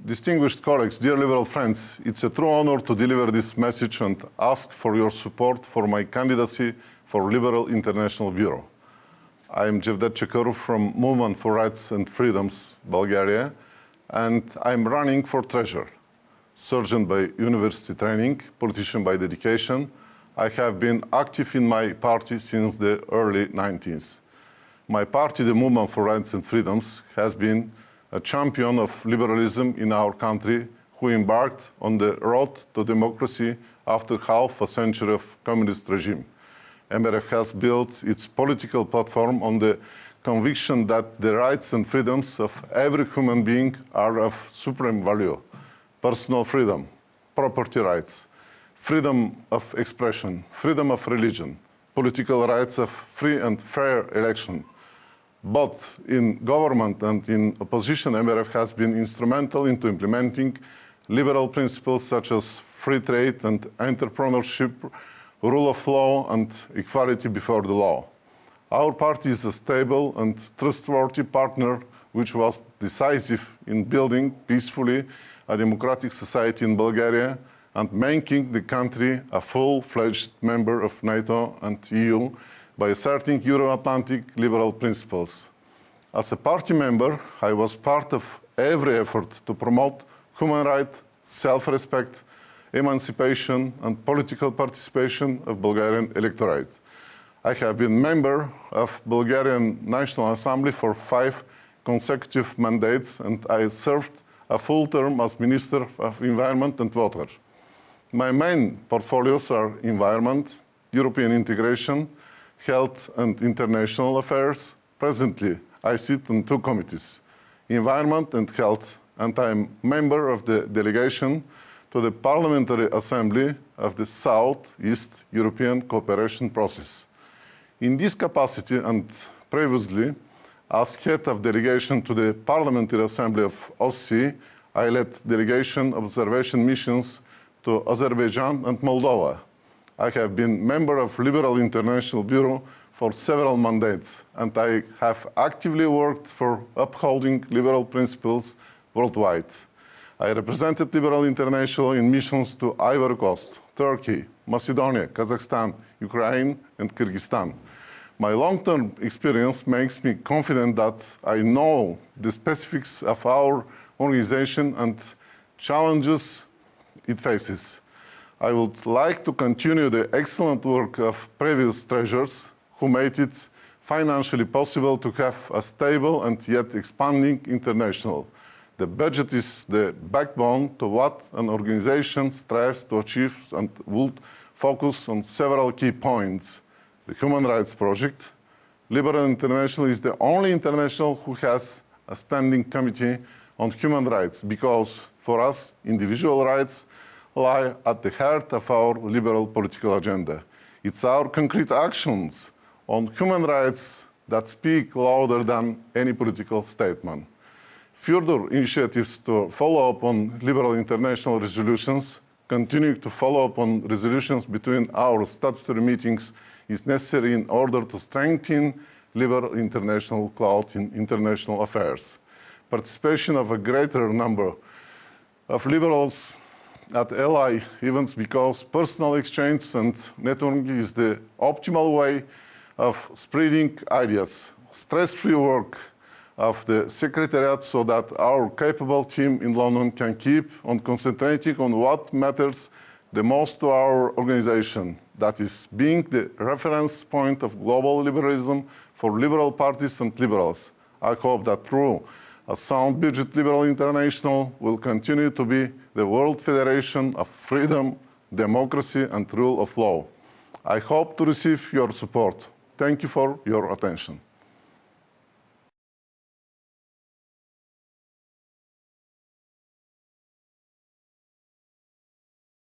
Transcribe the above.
distinguished colleagues, dear liberal friends, it's a true honor to deliver this message and ask for your support for my candidacy for Liberal International Bureau. I am Dzhevdet Chakarov from Movement for Rights and Freedoms, Bulgaria, and I'm running for treasurer. Surgeon by university training, politician by dedication, I have been active in my party since the early 90s. My party, the Movement for Rights and Freedoms, has been a champion of liberalism in our country who embarked on the road to democracy after half a century of communist regime. MRF has built its political platform on the conviction that the rights and freedoms of every human being are of supreme value. Personal freedom, property rights, freedom of expression, freedom of religion, political rights of free and fair election. Both in government and in opposition, MRF has been instrumental into implementing liberal principles such as free trade and entrepreneurship, rule of law and equality before the law. Our party is a stable and trustworthy partner which was decisive in building peacefully a democratic society in Bulgaria and making the country a full-fledged member of NATO and EU by asserting Euro-Atlantic liberal principles. As a party member, I was part of every effort to promote human rights, self-respect, emancipation and political participation of Bulgarian electorate. I have been member of Bulgarian National Assembly for 5 consecutive mandates and I served a full term as Minister of Environment and Water. My main portfolios are environment, European integration, health and international affairs. Presently, I sit on 2 committees, environment and health, and I am member of the delegation to the Parliamentary Assembly of the South-East European Cooperation Process. In this capacity and previously, as head of delegation to the Parliamentary Assembly of OSCE, I led delegation observation missions to Azerbaijan and Moldova. I have been member of Liberal International Bureau for several mandates, and I have actively worked for upholding liberal principles worldwide. I represented Liberal International in missions to Ivory Coast, Turkey, Macedonia, Kazakhstan, Ukraine, and Kyrgyzstan. My long-term experience makes me confident that I know the specifics of our organization and challenges it faces. I would like to continue the excellent work of previous treasurers who made it financially possible to have a stable and yet expanding international. The budget is the backbone to what an organization strives to achieve and would focus on several key points. The Human Rights Project. Liberal International is the only international who has a standing committee on human rights because, for us, individual rights lie at the heart of our liberal political agenda. It's our concrete actions on human rights that speak louder than any political statement. Further initiatives to follow up on liberal international resolutions, continuing to follow up on resolutions between our statutory meetings is necessary in order to strengthen liberal international clout in international affairs. Participation of a greater number of liberals at ally events because personal exchange and networking is the optimal way of spreading ideas. Stress-free work of the Secretariat so that our capable team in London can keep on concentrating on what matters the most to our organization, that is being the reference point of global liberalism for liberal parties and liberals. I hope that through a sound budget, Liberal International will continue to be the World Federation of freedom, democracy and rule of law. I hope to receive your support. Thank you for your attention.